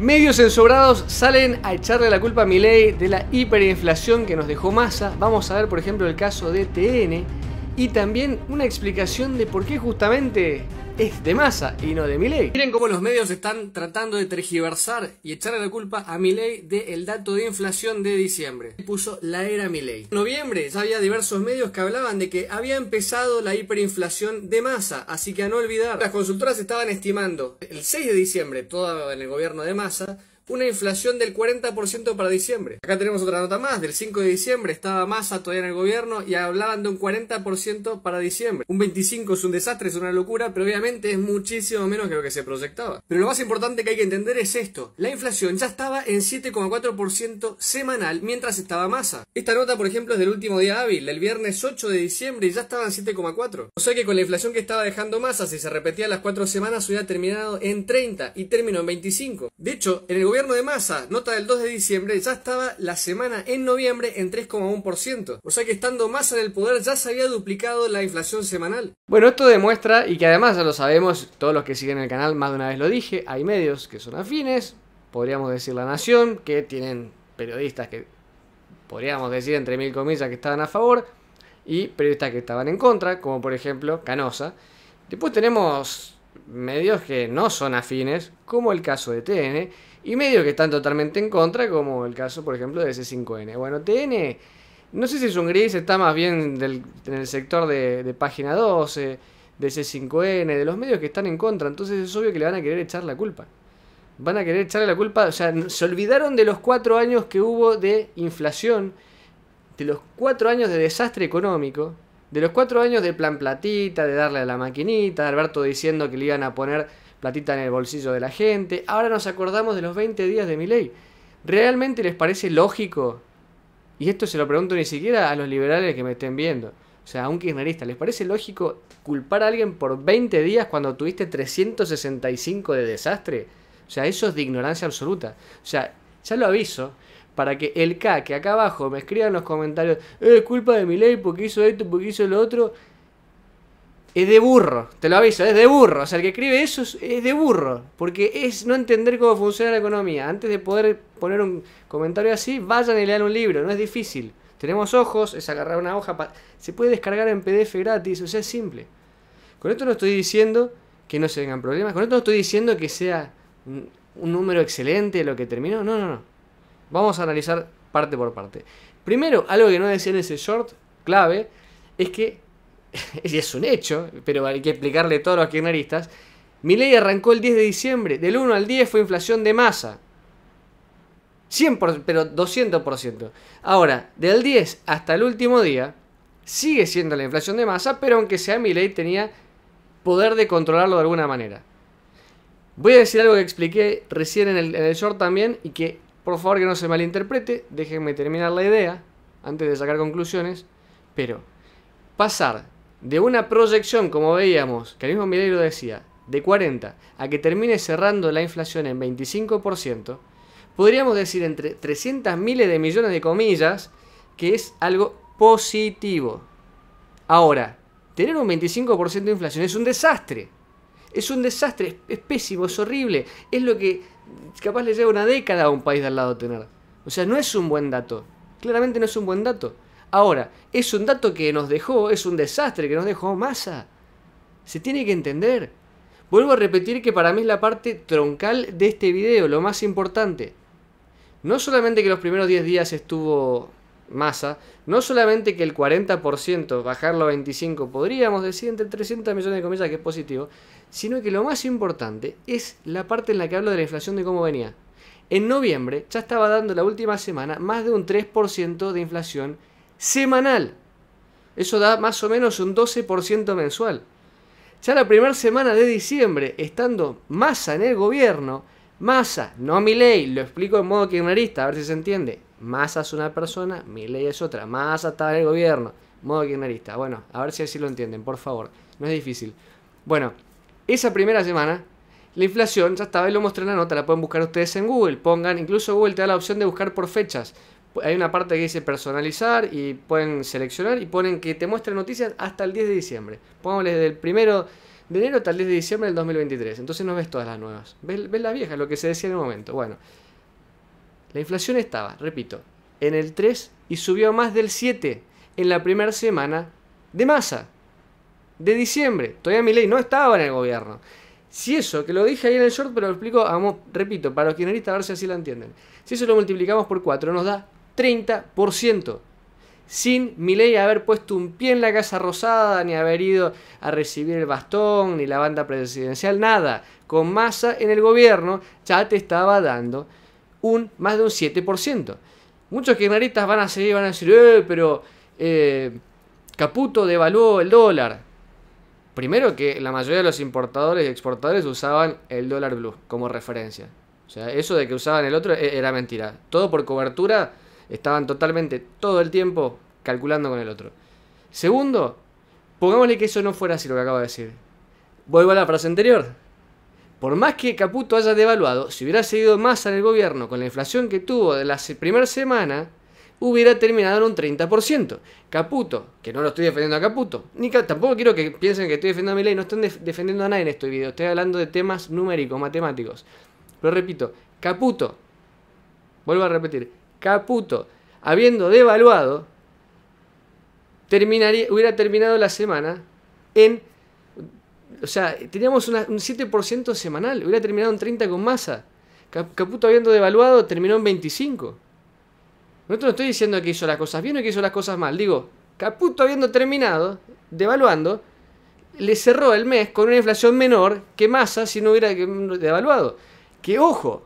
Medios ensobrados salen a echarle la culpa a Milei de la hiperinflación que nos dejó Massa. Vamos a ver, por ejemplo, el caso de TN y también una explicación de por qué justamente es de Massa y no de Milei. Miren cómo los medios están tratando de tergiversar y echarle la culpa a Milei del dato de inflación de diciembre. Puso la era Milei. En noviembre ya había diversos medios que hablaban de que había empezado la hiperinflación de Massa, así que a no olvidar. Las consultoras estaban estimando el 6 de diciembre, todo en el gobierno de Massa, una inflación del 40% para diciembre. Acá tenemos otra nota más, del 5 de diciembre estaba Massa todavía en el gobierno y hablaban de un 40% para diciembre. Un 25% es un desastre, es una locura, pero obviamente es muchísimo menos que lo que se proyectaba. Pero lo más importante que hay que entender es esto: la inflación ya estaba en 7,4% semanal mientras estaba Massa. Esta nota, por ejemplo, es del último día hábil, el viernes 8 de diciembre, y ya estaba en 7,4%. O sea que con la inflación que estaba dejando Massa, si se repetía las 4 semanas, hubiera terminado en 30 y terminó en 25. De hecho, en el gobierno de Massa, nota del 2 de diciembre, ya estaba la semana en noviembre en 3,1%. O sea que estando Massa en el poder ya se había duplicado la inflación semanal. Bueno, esto demuestra, y que además ya lo sabemos, todos los que siguen el canal más de una vez lo dije, hay medios que son afines, podríamos decir La Nación, que tienen periodistas que podríamos decir entre mil comillas que estaban a favor, y periodistas que estaban en contra, como por ejemplo Canosa. Después tenemos medios que no son afines, como el caso de TN, y medios que están totalmente en contra, como el caso, por ejemplo, de C5N. Bueno, TN, no sé si es un gris, está más bien en el sector de Página 12, de C5N, de los medios que están en contra, entonces es obvio que le van a querer echar la culpa. Van a querer echarle la culpa, o sea, se olvidaron de los 4 años que hubo de inflación, de los 4 años de desastre económico, de los 4 años de plan platita, de darle a la maquinita, de Alberto diciendo que le iban a poner platita en el bolsillo de la gente. Ahora nos acordamos de los 20 días de Milei. ¿Realmente les parece lógico? Y esto se lo pregunto ni siquiera a los liberales que me estén viendo. O sea, a un kirchnerista, ¿les parece lógico culpar a alguien por 20 días cuando tuviste 365 de desastre? O sea, eso es de ignorancia absoluta. O sea, ya lo aviso, para que el K, que acá abajo me escriba en los comentarios, es culpa de Milei porque hizo esto, porque hizo lo otro, es de burro, te lo aviso, es de burro. O sea, el que escribe eso es de burro, porque es no entender cómo funciona la economía. Antes de poder poner un comentario así, vayan y lean un libro, no es difícil. Tenemos ojos, es agarrar una hoja, se puede descargar en PDF gratis, o sea, es simple. Con esto no estoy diciendo que no se vengan problemas, con esto no estoy diciendo que sea un número excelente lo que terminó, no. Vamos a analizar parte por parte. Primero, algo que no decía en ese short, clave, es que, y es un hecho, pero hay que explicarle a todos los kirchneristas, Milei arrancó el 10 de diciembre, del 1 al 10 fue inflación de Massa. 100%, pero 200%. Ahora, del 10 hasta el último día, sigue siendo la inflación de Massa, pero aunque sea Milei tenía poder de controlarlo de alguna manera. Voy a decir algo que expliqué recién en el short también, y que por favor que no se malinterprete, déjenme terminar la idea antes de sacar conclusiones, pero pasar de una proyección, como veíamos, que el mismo Milei lo decía, de 40 a que termine cerrando la inflación en 25%, podríamos decir entre 300 miles de millones de comillas que es algo positivo. Ahora, tener un 25% de inflación es un desastre. Es un desastre, es pésimo, es horrible. Es lo que capaz le lleva una década a un país de al lado tener. O sea, no es un buen dato. Claramente no es un buen dato. Ahora, es un dato que nos dejó, es un desastre que nos dejó Massa. Se tiene que entender. Vuelvo a repetir que para mí es la parte troncal de este video, lo más importante. No solamente que los primeros 10 días estuvo Massa, no solamente que el 40%, bajarlo a 25%, podríamos decir entre 300 millones de comillas que es positivo, sino que lo más importante es la parte en la que hablo de la inflación, de cómo venía. En noviembre ya estaba dando la última semana más de un 3% de inflación semanal. Eso da más o menos un 12% mensual. Ya la primera semana de diciembre, estando Massa en el gobierno, Massa, no Milei, lo explico en modo kirchnerista, a ver si se entiende. Massa es una persona, Milei es otra. Massa estaba en el gobierno, modo kirchnerista. Bueno, a ver si así lo entienden, por favor. No es difícil. Bueno, esa primera semana, la inflación ya estaba, y lo mostré en la nota, la pueden buscar ustedes en Google. Pongan, incluso Google te da la opción de buscar por fechas. Hay una parte que dice personalizar y pueden seleccionar y ponen que te muestre noticias hasta el 10 de diciembre. Pongámosle desde el 1 de enero hasta el 10 de diciembre del 2023. Entonces no ves todas las nuevas. Ves las viejas, lo que se decía en el momento. Bueno, la inflación estaba, repito, en el 3 y subió a más del 7 en la primera semana de Massa, de diciembre. Todavía Milei no estaba en el gobierno. Si eso, que lo dije ahí en el short, pero lo explico, repito, para los kirchneristas a ver si así lo entienden. Si eso lo multiplicamos por 4, nos da 30%. Sin Milei haber puesto un pie en la Casa Rosada, ni haber ido a recibir el bastón, ni la banda presidencial, nada. Con Massa en el gobierno ya te estaba dando más de un 7%. Muchos kirchneristas van a seguir, van a decir, pero Caputo devaluó el dólar. Primero que la mayoría de los importadores y exportadores usaban el dólar blue como referencia. O sea, eso de que usaban el otro era mentira. Todo por cobertura, estaban totalmente todo el tiempo calculando con el otro. Segundo, pongámosle que eso no fuera así lo que acabo de decir. Vuelvo a la frase anterior. Por más que Caputo haya devaluado, si hubiera seguido Massa en el gobierno con la inflación que tuvo de la primera semana, hubiera terminado en un 30%. Caputo, que no lo estoy defendiendo a Caputo, tampoco quiero que piensen que estoy defendiendo a Milei, no están defendiendo a nadie en este video, estoy hablando de temas numéricos, matemáticos. Pero repito, Caputo, vuelvo a repetir, Caputo, habiendo devaluado, hubiera terminado la semana en... O sea, teníamos un 7% semanal, hubiera terminado en 30 con Massa. Caputo habiendo devaluado terminó en 25. No estoy diciendo que hizo las cosas bien o que hizo las cosas mal. Digo, Caputo habiendo terminado, devaluando, le cerró el mes con una inflación menor que Massa si no hubiera devaluado. Que ojo,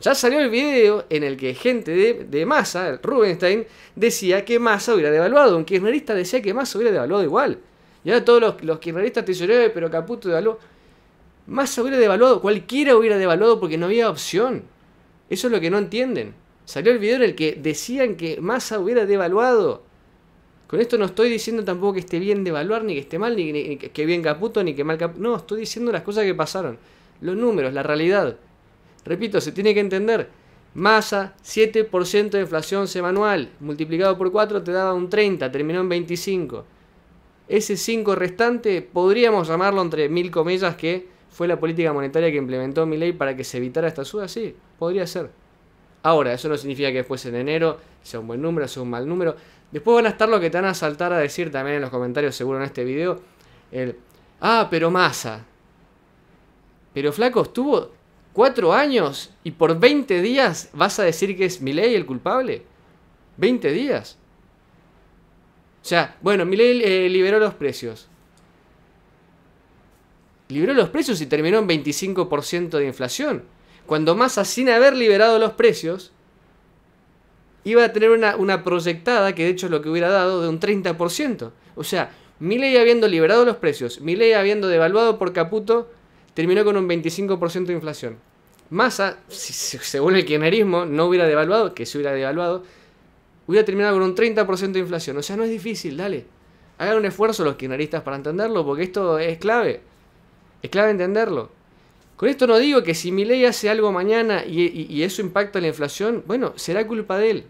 ya salió el video en el que gente de Massa, Rubinstein, decía que Massa hubiera devaluado. Un kirchnerista decía que Massa hubiera devaluado igual. Y ahora todos los kirchneristas te dicen, pero Caputo devaluó. Massa hubiera devaluado, cualquiera hubiera devaluado porque no había opción. Eso es lo que no entienden. Salió el video en el que decían que Massa hubiera devaluado. Con esto no estoy diciendo tampoco que esté bien devaluar, ni que esté mal, ni que bien Caputo, ni que mal Caputo. No, estoy diciendo las cosas que pasaron. Los números, la realidad. Repito, se tiene que entender. Massa, 7% de inflación semanal, multiplicado por 4 te daba un 30, terminó en 25. Ese 5 restante podríamos llamarlo entre mil comillas que fue la política monetaria que implementó Milei para que se evitara esta suba. Sí, podría ser. Ahora, eso no significa que después en enero sea un buen número, sea un mal número. Después van a estar lo que te van a saltar a decir también en los comentarios, seguro en este video. Pero Massa. Pero flaco, estuvo 4 años y por 20 días vas a decir que es Milei el culpable. 20 días. O sea, bueno, Milei liberó los precios. Liberó los precios y terminó en 25% de inflación. Cuando Massa, sin haber liberado los precios, iba a tener una proyectada, que de hecho es lo que hubiera dado, de un 30%. O sea, Milei habiendo liberado los precios, Milei habiendo devaluado por Caputo, terminó con un 25% de inflación. Massa, según el kirchnerismo, no hubiera devaluado, que se hubiera devaluado, hubiera terminado con un 30% de inflación. O sea, no es difícil, dale. Hagan un esfuerzo los kirchneristas para entenderlo, porque esto es clave. Es clave entenderlo. Con esto no digo que si Milei hace algo mañana y eso impacta la inflación, bueno, será culpa de él.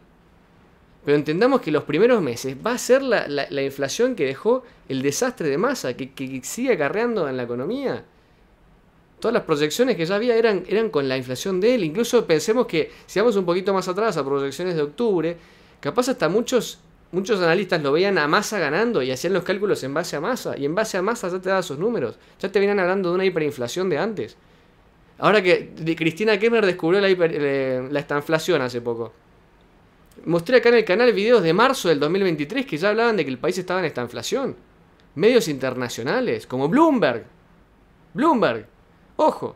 Pero entendamos que los primeros meses va a ser la inflación que dejó el desastre de Massa, que sigue acarreando en la economía. Todas las proyecciones que ya había eran con la inflación de él. Incluso pensemos que si vamos un poquito más atrás a proyecciones de octubre, capaz hasta muchos analistas lo veían a Massa ganando y hacían los cálculos en base a Massa. Y en base a Massa ya te daba sus números. Ya te venían hablando de una hiperinflación de antes. Ahora que Cristina Kirchner descubrió la estanflación hace poco. Mostré acá en el canal videos de marzo del 2023 que ya hablaban de que el país estaba en estanflación. Medios internacionales, como Bloomberg. Ojo.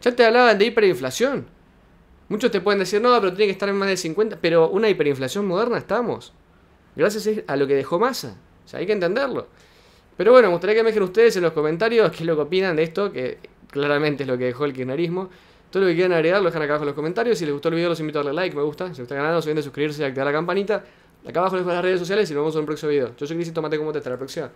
Ya te hablaban de hiperinflación. Muchos te pueden decir, no, pero tiene que estar en más de 50. Pero una hiperinflación moderna estamos. Gracias a lo que dejó Massa. O sea, hay que entenderlo. Pero bueno, me gustaría que me dejen ustedes en los comentarios qué es lo que opinan de esto, que claramente es lo que dejó el kirchnerismo. Todo lo que quieran agregar lo dejan acá abajo en los comentarios. Si les gustó el video los invito a darle like, me gusta. Si les gusta el canal no se olviden de suscribirse y activar la campanita. Acá abajo les dejo las redes sociales y nos vemos en un próximo video. Yo soy Cris y Tomate como te. Hasta la próxima.